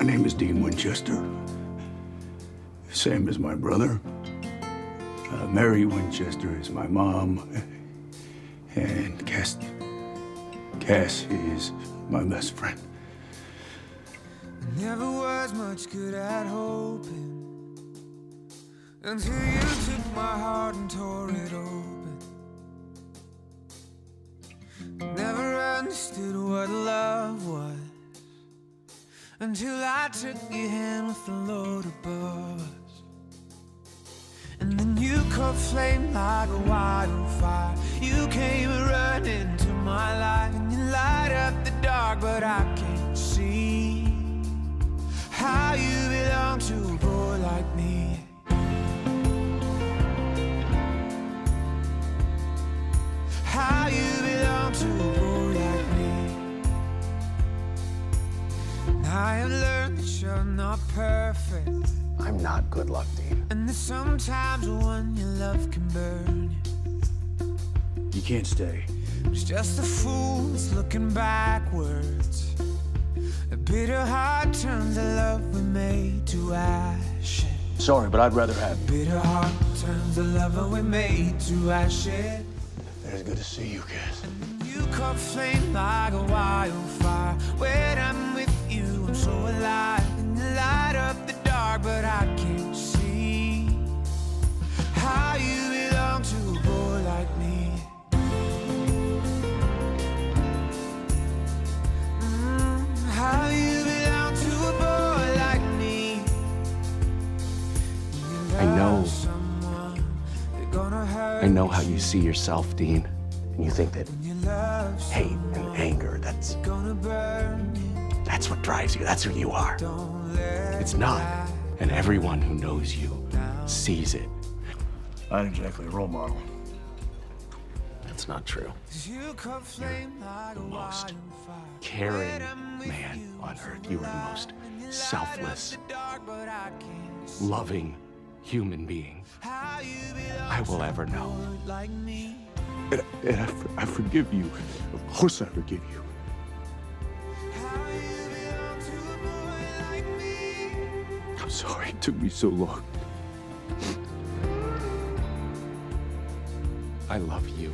name is Dean Winchester. Same as my brother. Mary Winchester is my mom. And Cass is my best friend. Never was much good at hoping until you took my heart and tore it open. Never understood what love was until I took your hand with the load above us. And then you caught flame like a wildfire. You came running to my life and you light up the dark, but I can't see how you belong to a boy like me. How you belong to a boy like me. And I have learned that you're not perfect. I'm not good luck, Dean. And there's sometimes when your love can burn you. You can't stay. It's just a fool that's looking backwards. A bitter heart turns the love we made to ashes. Sorry, but I'd rather have... Bitter heart turns the love we made to ashes. It's good to see you, Cass. You caught flame like a wildfire. When I'm with you, I'm so alive. And you light up the dark, but I can't see how you belong to a boy like me. How you belong to a boy like me. I know how you see yourself, Dean. And you think that hate and anger, that's what drives you. That's who you are. It's not. And everyone who knows you sees it. I ain't exactly a role model. That's not true. You're the most caring man on earth. You are the most selfless, loving human being I will ever know. And I forgive you. Of course I forgive you. I'm sorry it took me so long. I love you.